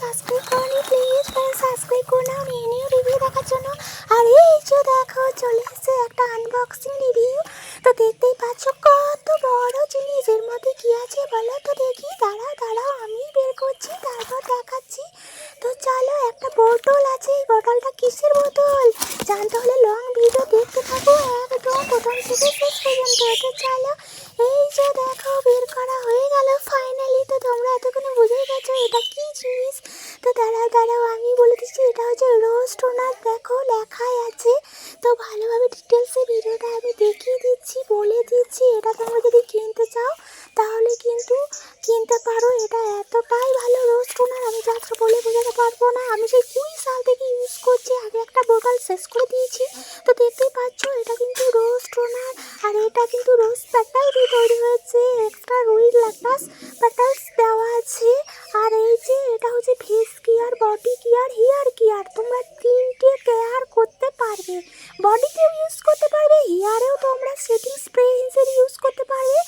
Subscribe করনি please subscribe করে নাও নিয়ে নিও রিভিউ দেখার জন্য। আর এই যে দেখো চলে এসেছে একটা আনবক্সিং রিভিউ। তো দেখতেই পাচ্ছ কত বড় জিনিস, এর মধ্যে কি আছে বলো তো দেখি। দাঁড়াও আমি বের করছি তারপর দেখাচ্ছি। তো চলো, একটা বোতল আছে। এই বোতলটা কিসের বোতল জানতে হলে লং ভিডিও দেখতে থাকো একদম প্রথম থেকে শেষ পর্যন্ত। তো চলো, এই যে দেখো বের করা হয়ে গেল ফাইনালি। তো তোমরা এতক্ষণে বুঝেই গেছো এটা কি জিনিস। তো দাঁড়াও আমি বলে দিচ্ছি, এটা হচ্ছে রোজ টোনার। দেখো লেখাই আছে। তো ভালোভাবে ডিটেলসে ভিডিওটা আমি দেখিয়ে দিচ্ছি, বলে দিচ্ছি। এটা তোমরা যদি কিনতে চাও তাহলে কিন্তু কিনতে পারো। এটা এতটাই ভালো রোজ টোনার, আমি জাস্ট বলে বোঝাতে পারবো না। আমি সেই 20 সাল থেকে ইউজ করছি, আগে একটা বোতল শেষ করে দিয়েছি। তো দেখতেই পাচ্ছ এটা কিন্তু রোজ টোনার। আর এটা কিন্তু রোজ প্যাটাল দিয়ে তৈরি হয়েছে, এক্সট্রা রুই ল্যাকটাস প্যাটালস দেওয়া আছে। আর এই যে এটা হচ্ছে face care, body care, hair care. তোমরা তিনটে কেয়ার করতে পারবে, বডিতেও ইউজ করতে পারবে, হেয়ারেও তোমরা সেটিং স্প্রে হিসেবে ইউজ করতে পারবে,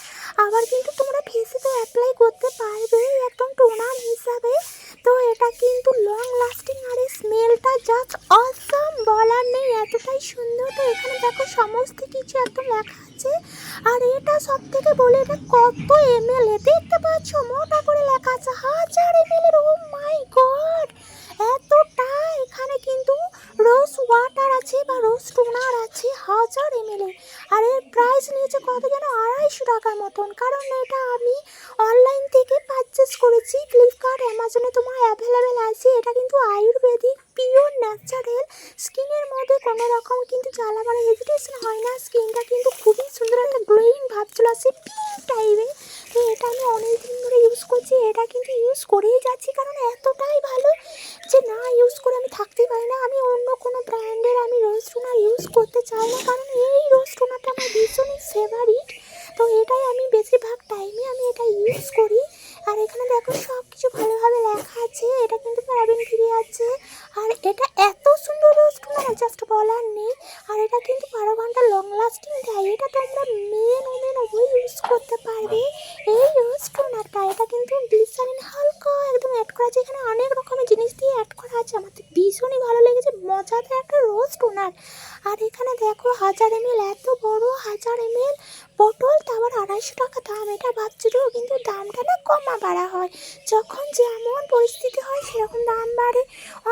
আবার কিন্তু তোমরা ফেসে তো অ্যাপ্লাই করতে পারবে একদম টোনার হিসাবে। তো এটা কিন্তু লং লাস্টিং, আর এই স্মেলটা জাস্ট অসাম, বলার নেই, এতটাই সুন্দর। তো এখানে দেখো সমস্ত কিছু একদম লেখা আছে। আর এটা সব থেকে বলে, এটা কত ml দেখতে পাচ্ছ, মোটা করে লেখা আছে 1000 ml এর। ও মাই গড, এতটা! এখানে কিন্তু রোজ ওয়াটার আছে বা রোজ টোনার আছে 1000 ml এর। আর এর প্রাইস নিয়েছে কত যেন 250 টাকার মতন। কারণ এটা আমি অনলাইন থেকে পারচেস করেছি, ফ্লিপকার্ট অ্যামাজনে তোমার অ্যাভেলেবেল আছে। এটা কিন্তু আয়ুর্বেদিক পিওর ন্যাচারাল, স্কিনের মধ্যে কোনো রকম কিন্তু জ্বালাবার হেজিটেশন হয় না। স্কিনটা কিন্তু খুবই সুন্দর একটা গ্লোয়িং ভাব চলে আসে পিঙ্ক টাইপের। তো এটা আমি অনেক দিন ধরে ইউজ করছি, এটা কিন্তু ইউজ করেই যাচ্ছি, কারণ এতটাই ভালো যে না ইউজ করে আমি থাকতেই পারি না। আমি অন্য কোনো ব্র্যান্ডের আমি রোজ টোনার ইউজ করতে চাই না, কারণ এই রোজ টোনারটা আমার ভীষণই ফেভারিট। তো এটাই আমি বেশিরভাগ টাইমে আমি এটা ইউজ করি। আর এখানে দেখো সব কিছু ভালোভাবে লেখা আছে। এটা কিন্তু প্যারাবেন ফ্রি আছে। আর এটা এত সুন্দর রোজ টোনার জাস্ট বলার নেই। আর এটা কিন্তু 12 ঘন্টা লং লাস্টিং দেয়। এটা তোমরা ওমেন উভয় ইউজ করতে পারবে এই রোজ টোনারটা। এটা কিন্তু গ্লিসারিন হালকা একদম অ্যাড করা আছে, এখানে অনেক রকমের জিনিস দিয়ে অ্যাড করা আছে। আমার তো ভীষণই ভালো লেগেছে, মজাদার একটা রোজ টোনার। আর এখানে দেখো 1000 ml, এত বড় 1000 ml বোতল, তা আবার 250 টাকা দাম। এটা ভাবছিল কিন্তু দামটা না কমা বাড়া হয়, যখন যেমন পরিস্থিতি হয় সেরকম দাম বাড়ে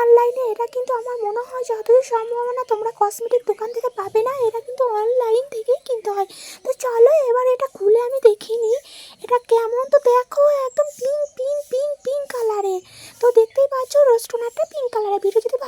অনলাইনে। এটা কিন্তু আমার মনে হয় যতদূর সম্ভাবনা তোমরা কসমেটিক দোকান থেকে পাবে না, এটা কিন্তু অনলাইন থেকেই কিনতে হয়। তো চলো এবার এটা খুলে আমি দেখিনি এটা কেমন। তো দেখো একদম পিঙ্ক পিঙ্ক পিঙ্ক পিঙ্ক কালারের। তো দেখতেই পাচ্ছ রোজ টোনারটা পিঙ্ক কালারের। ভিডিও যদি